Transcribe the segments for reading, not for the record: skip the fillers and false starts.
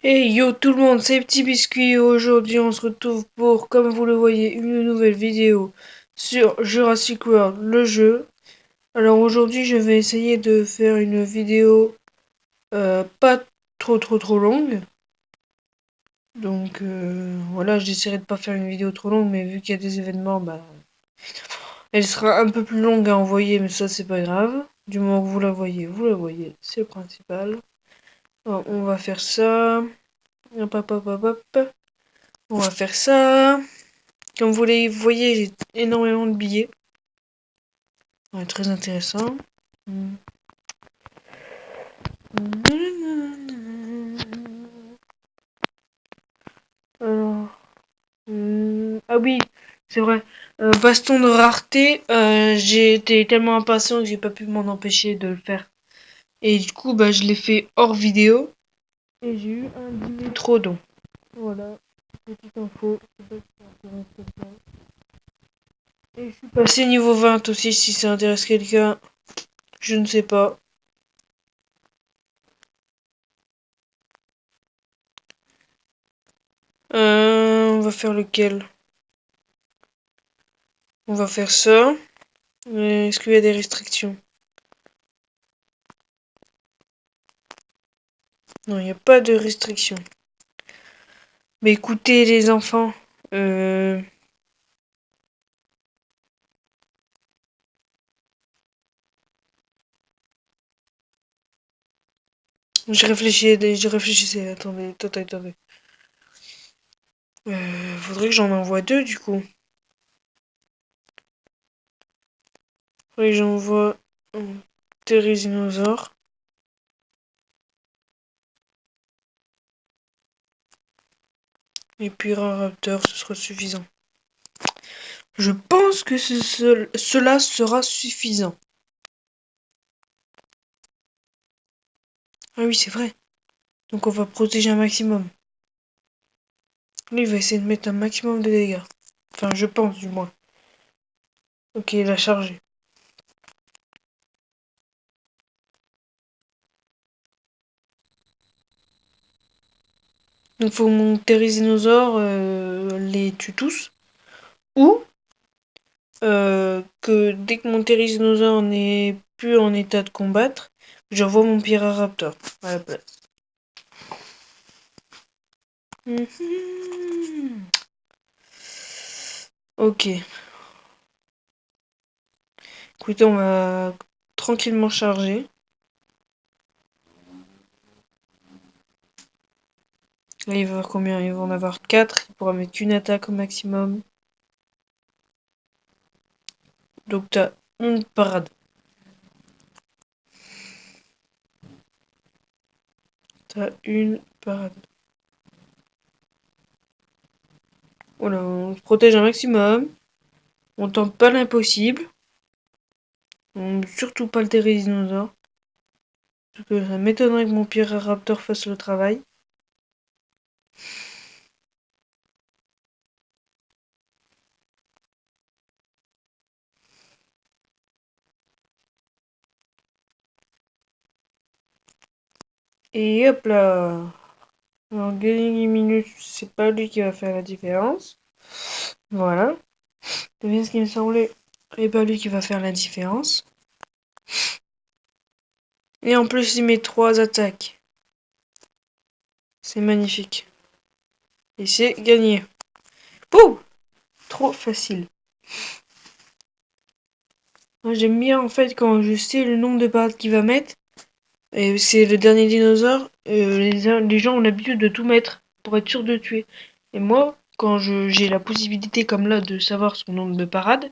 Hey yo tout le monde, c'est Petit Biscuit et aujourd'hui on se retrouve pour, comme vous le voyez, une nouvelle vidéo sur Jurassic World, le jeu. Alors aujourd'hui je vais essayer de faire une vidéo pas trop longue. Donc voilà, j'essaierai de pas faire une vidéo trop longue, mais vu qu'il y a des événements, bah elle sera un peu plus longue à envoyer, mais ça c'est pas grave. Du moment que vous la voyez, c'est le principal. Alors, on va faire ça. Hop, hop, hop, hop, hop. On va faire ça. Comme vous les voyez, j'ai énormément de billets. Ouais, très intéressant. Alors, ah oui, c'est vrai. Baston de rareté, j'ai été tellement impatient que j'ai pas pu m'en empêcher de le faire. Et du coup, bah, je l'ai fait hors vidéo. Et j'ai eu un dîner trop don. Voilà, petite info. Et je suis passé niveau 20 aussi, si ça intéresse quelqu'un. Je ne sais pas. On va faire lequel? On va faire ça. Est-ce qu'il y a des restrictions? Non, il n'y a pas de restrictions. Mais écoutez les enfants, je réfléchissais, attendez. Faudrait que j'en envoie deux du coup. Faudrait que j'envoie un Thérisinosaure. Et puis un Raptor, ce sera suffisant. Je pense que cela sera suffisant. Ah oui, c'est vrai. Donc on va protéger un maximum. Lui, il va essayer de mettre un maximum de dégâts. Enfin, je pense du moins. Ok, il a chargé. Donc faut que mon Thérisinosaure les tue tous. Ou que dès que mon Thérisinosaure n'est plus en état de combattre, j'envoie mon Pyraraptor à la place. Ok. Écoutez, on va tranquillement charger. Là, il va y avoir combien? Il va en avoir 4. Il pourra mettre une attaque au maximum. Donc t'as une parade. T'as une parade. Voilà, on se protège un maximum. On tente pas l'impossible. Surtout pas le Thérisinosaure. Parce que ça m'étonnerait que mon Pyraraptor fasse le travail. Et hop là. Alors, gagner minutes, c'est pas lui qui va faire la différence. Voilà. C'est bien ce qui me semblait. C'est pas lui qui va faire la différence. Et en plus, il met 3 attaques. C'est magnifique. Et c'est gagné. Pouh! Trop facile. Moi, j'aime bien en fait quand je sais le nombre de parades qu'il va mettre. Et c'est le dernier dinosaure. Les gens ont l'habitude de tout mettre pour être sûr de tuer. Et moi, quand j'ai la possibilité comme là de savoir son nombre de parades,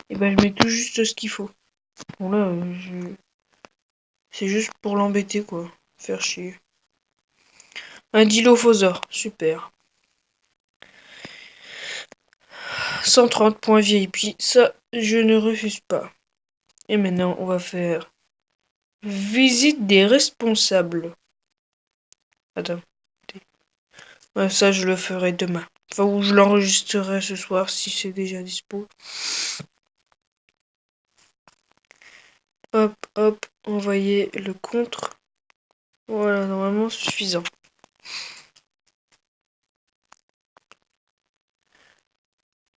et ben je mets tout juste ce qu'il faut. Bon là, c'est juste pour l'embêter quoi. Faire chier. Un Dilophosaure, super. 130 points VIP, ça je ne refuse pas. Et maintenant on va faire visite des responsables. Attends. Ouais, ça je le ferai demain. Enfin, ou je l'enregistrerai ce soir si c'est déjà dispo. Hop, hop, envoyer le contre. Voilà, normalement suffisant.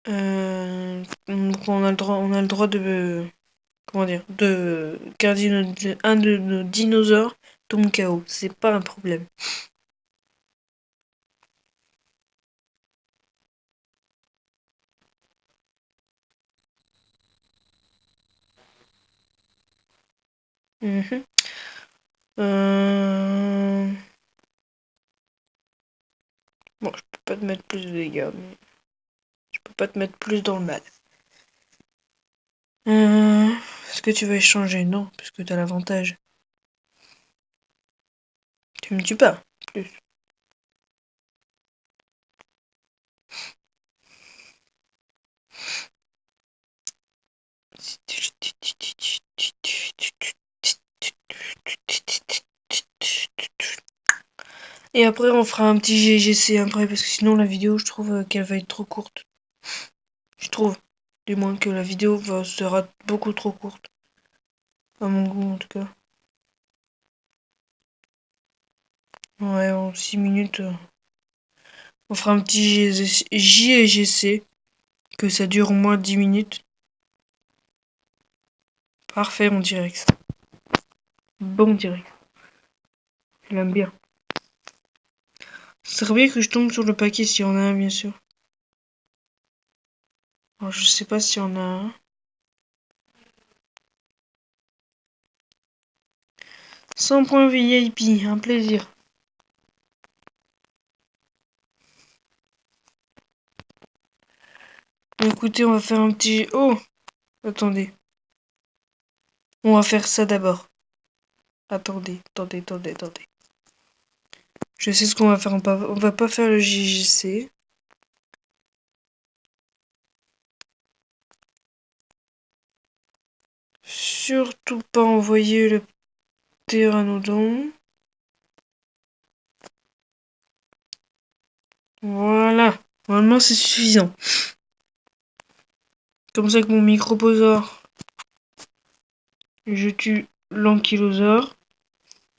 Donc on a le droit de, comment dire, de garder un de nos dinosaures tombe KO. C'est pas un problème. Mhm. Bon, je peux pas te mettre plus de dégâts, mais je peux pas te mettre plus dans le mal. Est-ce que tu vas échanger? Non, puisque t'as l'avantage. Tu me tues pas, plus. Et après, on fera un petit GGC après, parce que sinon la vidéo, je trouve qu'elle va être trop courte. Je trouve. Du moins que la vidéo sera beaucoup trop courte. À mon goût, en tout cas. Ouais, en 6 minutes, on fera un petit JGC. Que ça dure au moins 10 minutes. Parfait, mon direct. Bon direct. Je l'aime bien. Ce serait bien que je tombe sur le paquet s'il y en a un, bien sûr. Alors, je sais pas s'il y en a un. 100 points VIP, un plaisir. Écoutez, on va faire un petit... Oh, attendez. On va faire ça d'abord. Attendez. Je sais ce qu'on va faire. On va pas faire le JGC. Surtout pas envoyer le pteranodon. Voilà. Normalement, c'est suffisant. Comme ça que mon microposaure, je tue l'ankylosaure.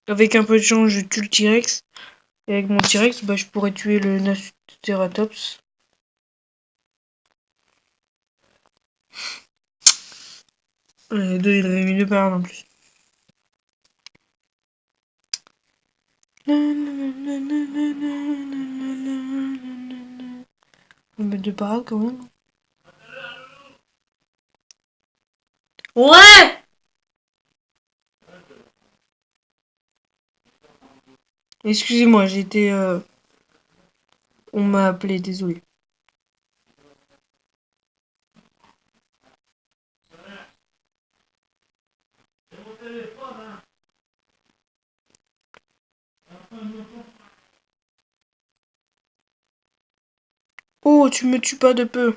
Avec un peu de chance, je tue le T-Rex. Et avec mon T-Rex, bah, je pourrais tuer le Nasuceratops. Les deux, il avait mis deux parades en plus. On va mettre deux parades quand même. Ouais! Excusez-moi, j'ai été... On m'a appelé, désolé. Oh, tu me tues pas de peu.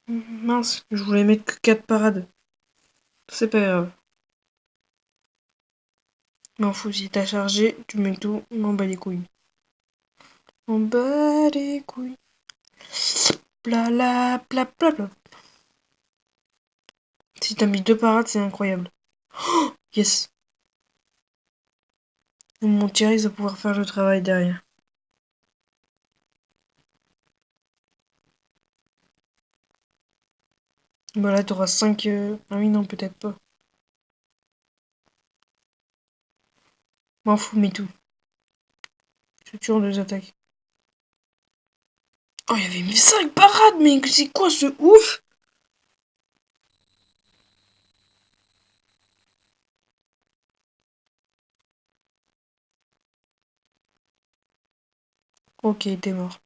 Mince, je voulais mettre que 4 parades. C'est pas grave. M'en fous, si t'as chargé, tu mets tout, on m'en bat les couilles. On bat les couilles. Bla bla bla bla bla. Si t'as mis deux parades, c'est incroyable. Oh, yes. Mon Thierry va pouvoir faire le travail derrière. Bah là, t'auras 5... Ah oui, non, peut-être pas. M'en fous, mais tout. Je tue en deux attaques. Oh, il y avait mis 5 parades, mais c'est quoi ce ouf? Ok, t'es mort.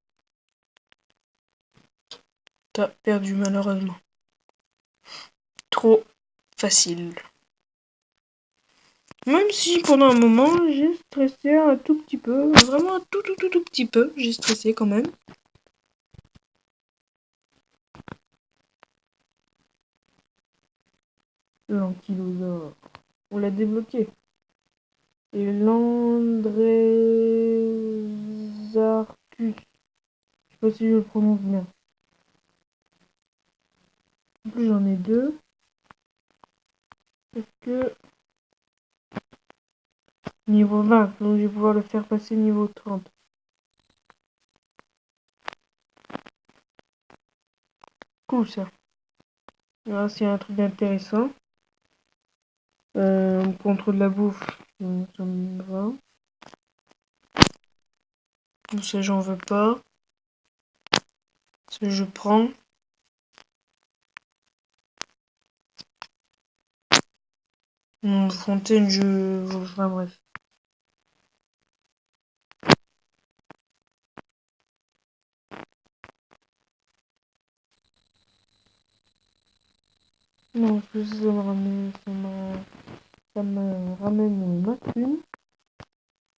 T'as perdu malheureusement. Trop facile. Même si pendant un moment, j'ai stressé un tout petit peu. Vraiment un tout petit peu. J'ai stressé quand même. L'ankylosaure. On l'a débloqué. Et l'Andrésarcus. Je sais pas si je le prononce bien. En plus, j'en ai deux. Est-ce que niveau 20, donc je vais pouvoir le faire passer niveau 30. Cool ça. Là, c'est un truc intéressant. On contrôle la bouffe, donc ça me va. Donc ça, j'en veux pas. Ça, je prends. Fontaine, enfin bref. Non, en plus ça me ramène ma thune.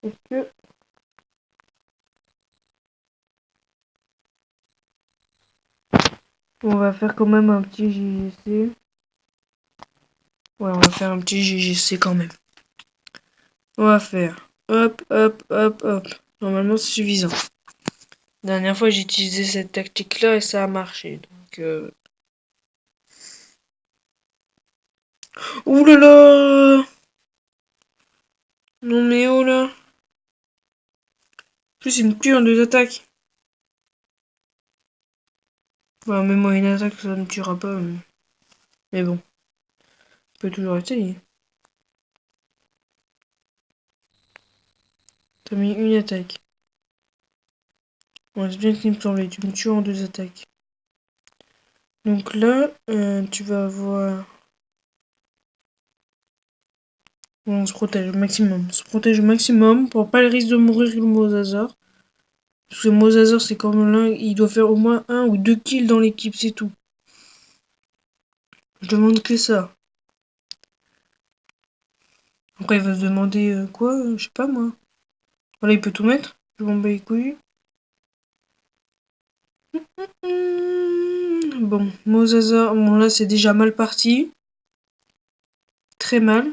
Est-ce que on va faire quand même un petit JGC? Ouais, on va faire un petit JGC quand même. On va faire hop, hop, hop, hop. Normalement, c'est suffisant. La dernière fois, j'ai utilisé cette tactique-là et ça a marché. Donc, ouh là là! Non mais oh là! En plus, il me tue en 2 attaques. Bah, même moi, une attaque, ça ne tuera pas. Mais bon, on peut toujours essayer. T'as mis une attaque. Ouais, c'est bien ce qu'il me semblait. Tu me tues en 2 attaques. Donc là, tu vas avoir... On se protège au maximum. On se protège au maximum pour pas le risque de mourir le Mosasaur. Parce que le Mosasaur, c'est comme là, il doit faire au moins 1 ou 2 kills dans l'équipe, c'est tout. Je demande que ça. Après, il va se demander quoi, je sais pas moi. Voilà, il peut tout mettre. Je m'en bats les couilles. Bon, Mosasaur, bon là, c'est déjà mal parti. Très mal.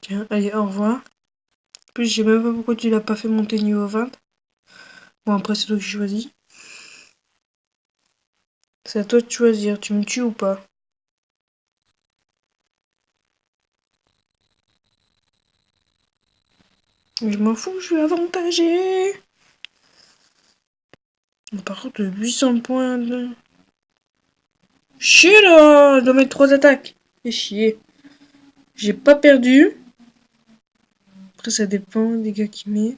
Tiens, allez, au revoir. En plus, je sais même pas pourquoi tu l'as pas fait monter niveau 20. Bon, après, c'est toi qui choisis. C'est à toi de choisir. Tu me tues ou pas? Je m'en fous, je suis avantagé. Par contre, 800 points de... Chier là! Je dois mettre 3 attaques. Fais chier. J'ai pas perdu. Après, ça dépend des gars qui met.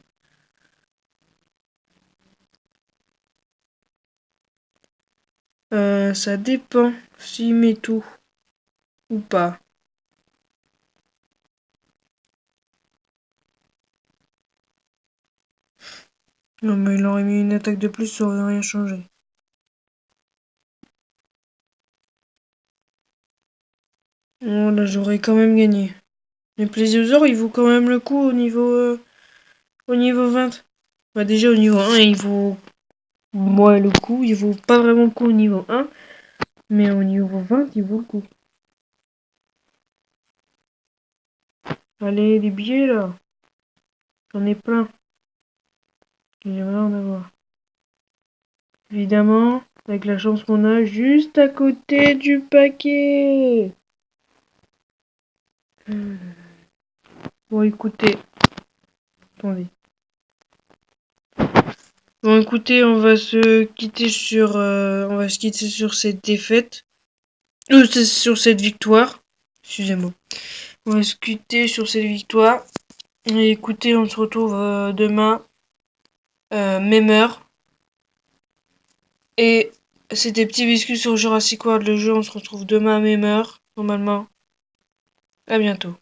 Ça dépend s'il met tout ou pas. Non, mais il aurait mis une attaque de plus, ça aurait rien changé. Oh là, j'aurais quand même gagné. Les plésiosaures, il vaut quand même le coup au niveau 20. Bah, déjà, au niveau 1, il vaut... Moi, le coup, il vaut pas vraiment le coup au niveau 1. Mais au niveau 20, il vaut le coup. Allez, les billets, là. J'en ai plein. J'aimerais en avoir. Évidemment, avec la chance qu'on a, juste à côté du paquet. Bon, écoutez. Attendez. Bon, écoutez, on va se quitter sur cette défaite. Sur cette victoire. Excusez-moi. On va se quitter sur cette victoire. Et écoutez, on se retrouve demain. Même heure. Et c'était Petit Biscuit sur Jurassic World, le jeu. On se retrouve demain à même heure, normalement. À bientôt.